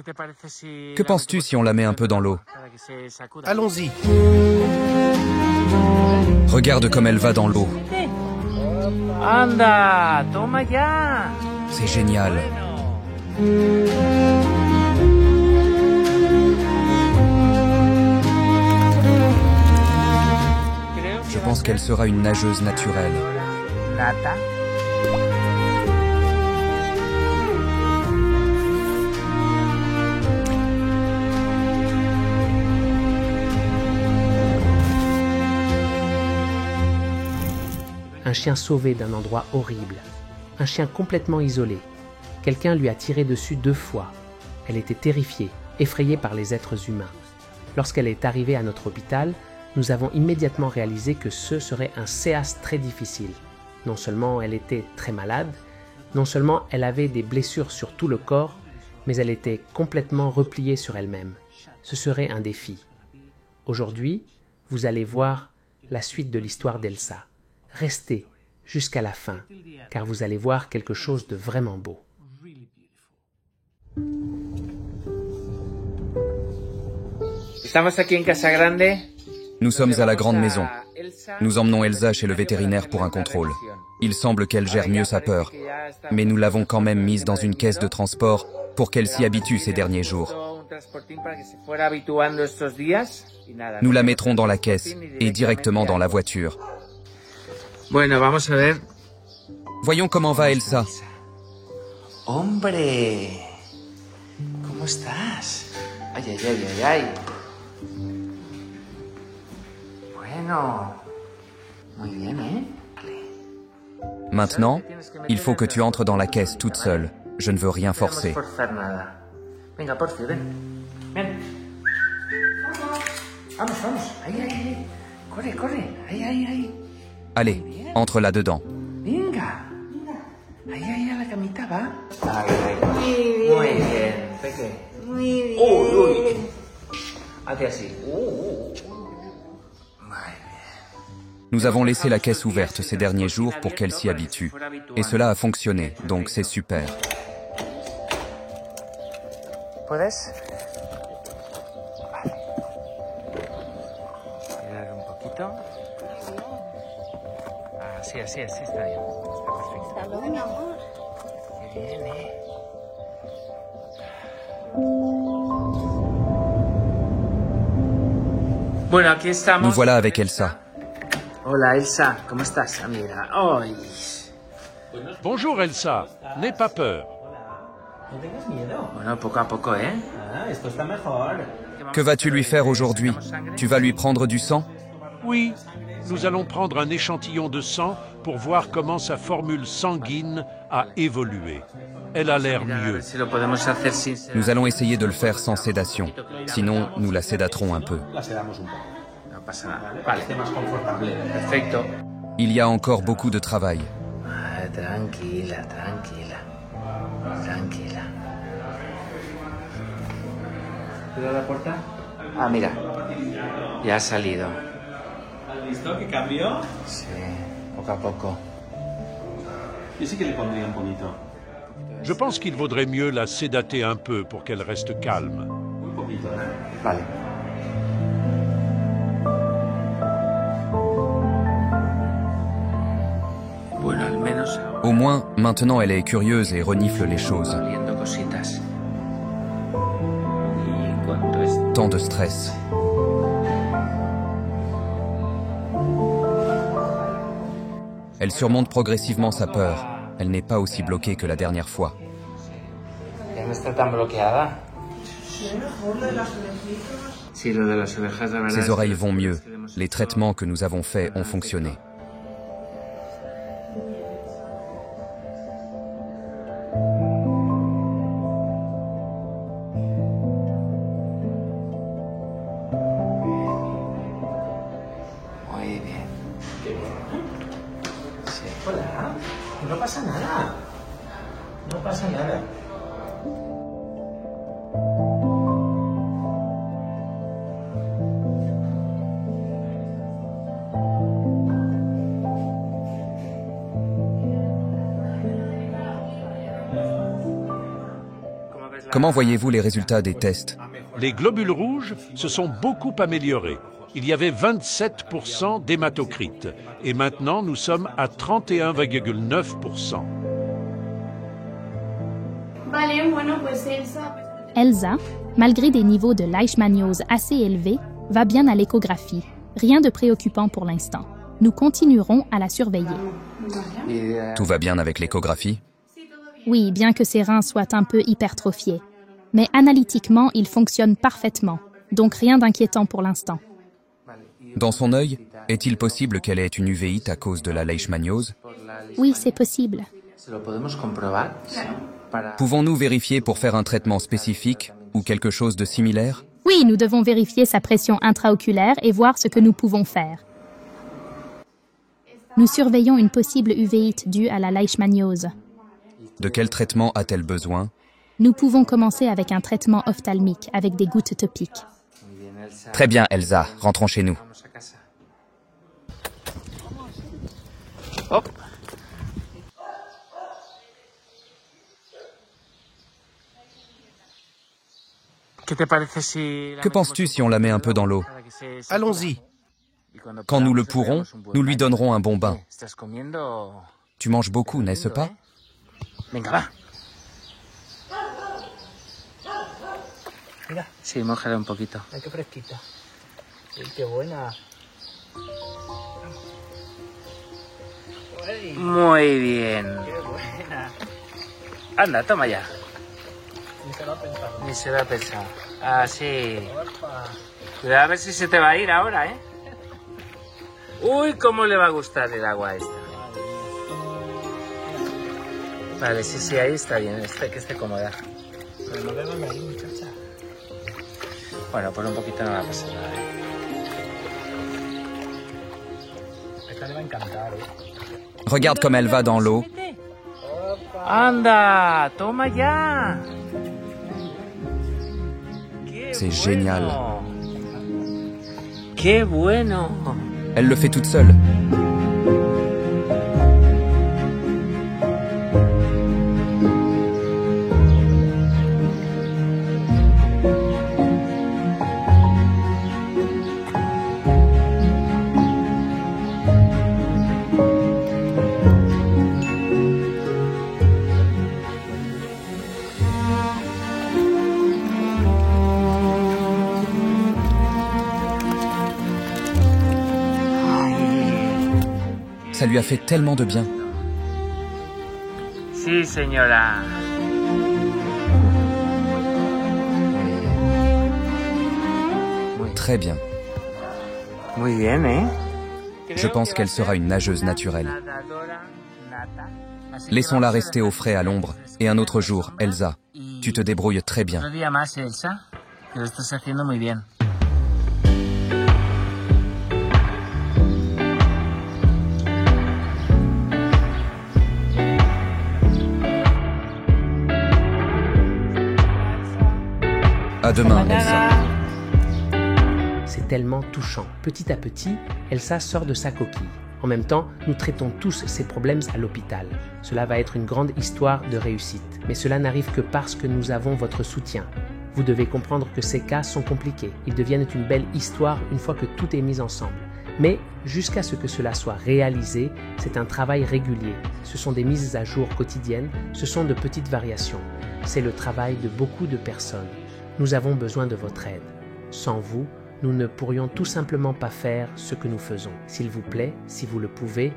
Que penses-tu si on la met un peu dans l'eau? Allons-y. Regarde comme elle va dans l'eau. Anda, toma ya. C'est génial. Je pense qu'elle sera une nageuse naturelle. Nata. Un chien sauvé d'un endroit horrible. Un chien complètement isolé. Quelqu'un lui a tiré dessus 2 fois. Elle était terrifiée, effrayée par les êtres humains. Lorsqu'elle est arrivée à notre hôpital, nous avons immédiatement réalisé que ce serait un séas très difficile. Non seulement elle était très malade, non seulement elle avait des blessures sur tout le corps, mais elle était complètement repliée sur elle-même. Ce serait un défi. Aujourd'hui, vous allez voir la suite de l'histoire d'Elsa. Restez jusqu'à la fin, car vous allez voir quelque chose de vraiment beau. Estamos aquí en Casa Grande. Nous sommes à la grande maison. Nous emmenons Elsa chez le vétérinaire pour un contrôle. Il semble qu'elle gère mieux sa peur, mais nous l'avons quand même mise dans une caisse de transport pour qu'elle s'y habitue ces derniers jours. Nous la mettrons dans la caisse et directement dans la voiture. Bueno, vamos a ver. Voyons comment va Elsa. Hombre, ¿cómo estás? Ay, ay, ay, ay, ay. Bueno, muy bien, ¿eh? Maintenant, il faut que tu entres dans la caisse toute seule. Je ne veux rien forcer. No forzar nada. Venga, Porfi, ven. Ven. Vamos, vamos. Ahí, ahí, ahí. Corre, corre. Ahí, ahí, ahí. Allez, entre là-dedans. Venga. Ahí, ahí, a la camita, va. Ahí, ahí. Muy bien. Peque. Muy bien. Uy, uy. Hazte así. Nous avons laissé la caisse ouverte ces derniers jours pour qu'elle s'y habitue. Et cela a fonctionné, donc c'est super. ¿Puedes? Vale. Girar un poquito. Así, así, así está bien. Está perfecto. Hasta luego, mi amor. Qué bien, ¿eh? Bueno, aquí estamos. Nous voilà avec Elsa. Hola, Elsa. ¿Cómo estás, amiga? Ay. Bonjour Elsa, n'aie pas peur. No tengas miedo. Bueno, poco a poco, ¿eh? Ah, esto está mejor. Que vas-tu lui faire aujourd'hui? Tu vas lui prendre du sang? Oui, nous allons prendre un échantillon de sang pour voir comment sa formule sanguine a évolué. Elle a l'air mieux. Si lo podemos hacer sin... Nous allons essayer de le faire sans sédation. Sinon, nous la sédaterons un peu. La sedamos un poco. No pasa nada. Para que Vale. esté más confortable. Perfecto. Il y a encore beaucoup de travail. Ah, tranquila, tranquila. Tranquila. ¿Cuidado la puerta? Ah, mira. Ya ha salido. ¿Has visto que cambió? Sí, poco a poco. Yo sí que le pondría un poquito. Je pense qu'il vaudrait mieux la sédater un peu pour qu'elle reste calme. Muy poquito, ¿eh? Vale. Bueno, al menos ahora Au moins, maintenant elle est curieuse et renifle les choses. oliendo cositas. Y cuánto es... Tant de stress. Elle surmonte progressivement sa peur. Elle n'est pas aussi bloquée que la dernière fois. Ya no está tan bloqueada. Sí, lo de las orejas, la verdad. Ses oreilles vont mieux. Les traitements que nous avons faits ont fonctionné. Muy bien. Sí. Hola. No pasa nada. No pasa nada. Comment voyez-vous les résultats des tests? Les globules rouges se sont beaucoup améliorés. Il y avait 27% d'hématocrite et maintenant nous sommes à 31,9%. Elsa, malgré des niveaux de leishmaniose assez élevés, va bien à l'échographie. Rien de préoccupant pour l'instant. Nous continuerons à la surveiller. Tout va bien avec l'échographie? Oui, bien que ses reins soient un peu hypertrophiés. Mais analytiquement, il fonctionne parfaitement. Donc rien d'inquiétant pour l'instant. Dans son œil, est-il possible qu'elle ait une uvéite à cause de la leishmaniose? Oui, c'est possible. Pouvons-nous vérifier pour faire un traitement spécifique ou quelque chose de similaire? Oui, nous devons vérifier sa pression intraoculaire et voir ce que nous pouvons faire. Nous surveillons une possible uvéite due à la leishmaniose. De quel traitement a-t-elle besoin? Nous pouvons commencer avec un traitement ophtalmique avec des gouttes topiques. Très bien, Elsa, rentrons chez nous. Hop. Que penses-tu si on la met un peu dans l'eau? Allons-y. Quand nous le pourrons, nous lui donnerons un bon bain. Tu manges beaucoup, n'est-ce pas? Venga, va. Mira. Sí, mójala un poquito. Ay, qué fresquita. Uy, qué buena. Muy bien. Qué buena. Anda, toma ya. Ni se lo ha pensado. Ni se lo ha pensado. Ah, sí. Cuidado a ver si se te va a ir ahora, ¿eh? Uy, cómo le va a gustar el agua esta. Vale, sí, ahí está bien, que esté cómoda. Pero no bebas ahí, muchacha. Bueno, por un poquito no va a pasar nada. Esta le va a encantar, Regarde comme elle va dans l'eau. ¡Anda! ¡Toma ya! C'est génial. ¡Qué bueno! Elle le fait toute seule. Ça lui a fait tellement de bien. Sí, señora. Très bien. Muy bien, ¿eh? Je pense qu'elle sera une nageuse naturelle. Laissons-la rester au frais à l'ombre. Et un autre jour, Elsa, tu te débrouilles très bien. Otro día más, Elsa, que lo estás haciendo muy bien. À demain, Elsa. C'est tellement touchant. Petit à petit, Elsa sort de sa coquille. En même temps, nous traitons tous ces problèmes à l'hôpital. Cela va être une grande histoire de réussite. Mais cela n'arrive que parce que nous avons votre soutien. Vous devez comprendre que ces cas sont compliqués. Ils deviennent une belle histoire une fois que tout est mis ensemble. Mais jusqu'à ce que cela soit réalisé, c'est un travail régulier. Ce sont des mises à jour quotidiennes, ce sont de petites variations. C'est le travail de beaucoup de personnes. Nous avons besoin de votre aide. Sans vous, nous ne pourrions tout simplement pas faire ce que nous faisons. S'il vous plaît, si vous le pouvez,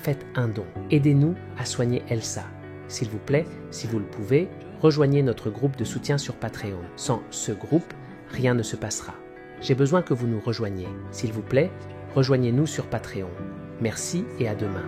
faites un don. Aidez-nous à soigner Elsa. S'il vous plaît, si vous le pouvez, rejoignez notre groupe de soutien sur Patreon. Sans ce groupe, rien ne se passera. J'ai besoin que vous nous rejoigniez. S'il vous plaît, rejoignez-nous sur Patreon. Merci et à demain.